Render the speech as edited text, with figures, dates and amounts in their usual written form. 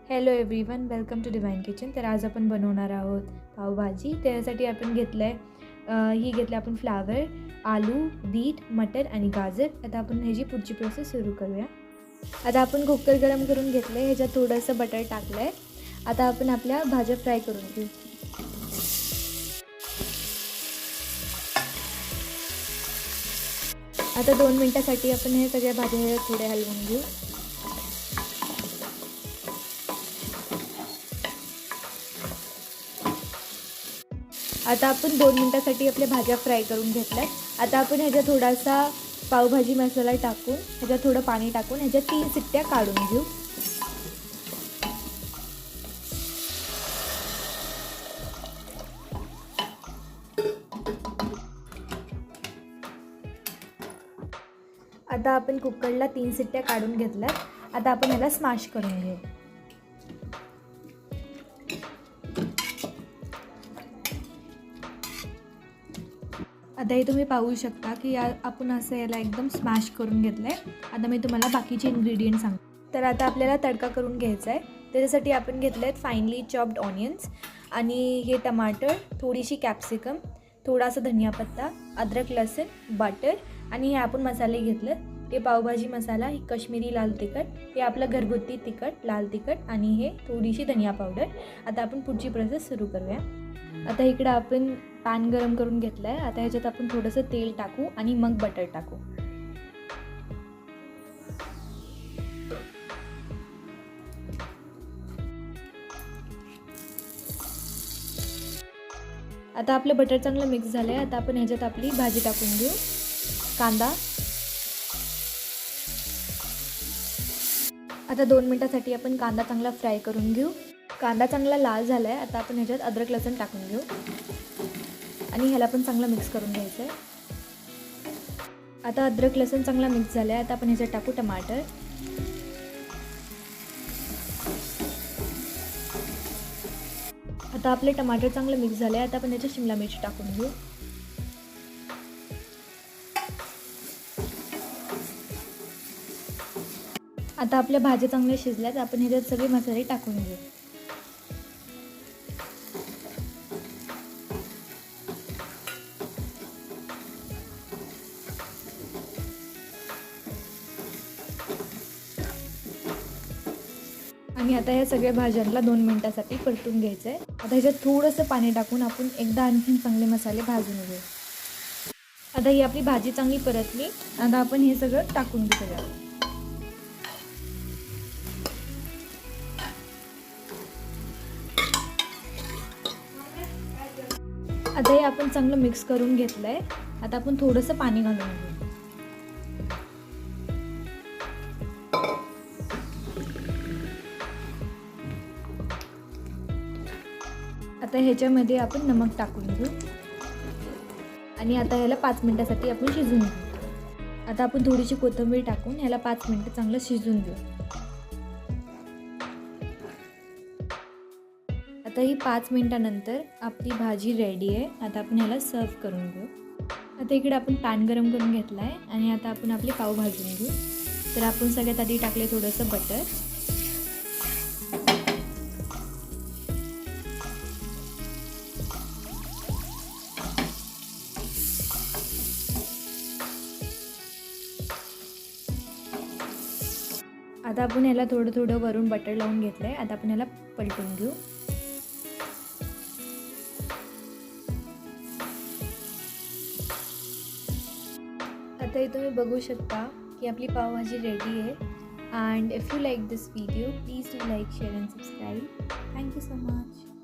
Hello everyone, welcome to Divine Kitchen. तर आज आपण बनवणार आहोत पावभाजी. त्यासाठी आपण ही घेतलं आपण फ्लावर, आलू, बीट, मटर आणि गाजर. आता आपण ह्याची पुढची प्रोसेस सुरू करूया. आता आपण कुकर गरम करून घेतलं आहे, ह्याच्यात थोडंसं बटर टाकलं आहे. आता आपण आपल्या भाज्या फ्राय करून घेऊ. आता 2 मिनटासाठी आपण हे सगळ्या भाज्या थोडे हलवून घेऊ. आता आपण 2 मिनटासाठी आपल्या भाज्या फ्राय करून घेतल्या. आता आपण ह्याच्यात थोडासा पावभाजी मसाला टाकून, ह्याच्यात थोडं पाणी टाकून ह्याच्यात 3 शिट्ट्या काढून घेऊ. आता आपण कुकरला 3 शिट्ट्या काढून घेतल्यात. आता आपण ह्याला स्मॅश करून घेऊ. आता हे तुम्ही पाहू शकता की आपण असं याला एकदम स्मॅश करून घेतलं आहे. आता मी तुम्हाला बाकीचे इन्ग्रेडियंट सांगते. तर आता आपल्याला तडका करून घ्यायचा आहे. त्याच्यासाठी आपण घेतले आहेत फाईनली चॉप्ड ऑनियन्स आणि हे टमाटर, थोडीशी कॅप्सिकम, थोडासा धनिया पत्ता, अद्रक, लसूण, बटर आणि हे आपण मसाले घेतले. हे पावभाजी मसाला, ही कश्मीरी लाल तिखट, हे आपलं घरगुती तिखट लाल तिखट आणि हे थोडीशी धनिया पावडर. आता आपण पुढची प्रोसेस सुरू करूया. आता इकडं आपण पॅन गरम करून घेतलं आहे. आता ह्याच्यात आपण थोडंसं तेल टाकू आणि मग बटर टाकू. आता आपलं बटर चांगलं मिक्स झालं आहे. आता आपण ह्याच्यात आपली भाजी टाकून घेऊ. कांदा. आता 2 मिनटासाठी आपण कांदा चांगला फ्राय करून घेऊ. कांदा चांगला लाल झाला आहे. आता आपण ह्याच्यात अद्रक लसूण टाकून घेऊ आणि ह्याला पण चांगलं मिक्स करून घ्यायचं आहे. आता अद्रक लसूण चांगला मिक्स झाला आहे. आता आपण ह्याच्यात टाकू टमाटर. आता आपले टमाटर चांगलं मिक्स झाले आहे. आता आपण ह्याच्यात शिमला मिरची टाकून घेऊ. आता आपल्या भाज्या चांगल्या शिजल्यात. आपण ह्याच्यात सगळे मसाले टाकून घेऊ. आणि आता ह्या सगळ्या भाज्यांना 2 मिनटासाठी परतून घ्यायचं आहे. आता ह्याच्यात थोडंसं पाणी टाकून आपण एकदा आणखीन चांगले मसाले भाजून घेऊ. आता ही आपली भाजी चांगली परतली. आता आपण हे सगळं टाकून घेऊ सगळं. आता हे आपण चांगलं मिक्स करून घेतलं आहे. आता आपण थोडंसं पाणी घालून घेऊ. आता ह्याच्यामध्ये आपण नमक टाकून घेऊ आणि आता ह्याला 5 मिनटासाठी आपण शिजवून घेऊ. आता आपण थोडीशी कोथिंबीर टाकून ह्याला 5 मिनटं चांगलं शिजवून घेऊ. आता ही 5 मिनटानंतर आपली भाजी रेडी आहे. आता आपण ह्याला सर्व करून घेऊ. आता इकडे आपण पॅन गरम करून घेतला आहे आणि आता आपण आपली पाव भाजून घेऊ. तर आपण सगळ्यात आधी टाकले थोडंसं बटर. आता आपण ह्याला थोडं थोडं वरून बटर लावून घेतलं आहे. आता आपण ह्याला पलटून घेऊ. आता हे तुम्ही बघू शकता की आपली पावभाजी रेडी आहे. And if you like this video, please do like, share and subscribe. Thank you so much.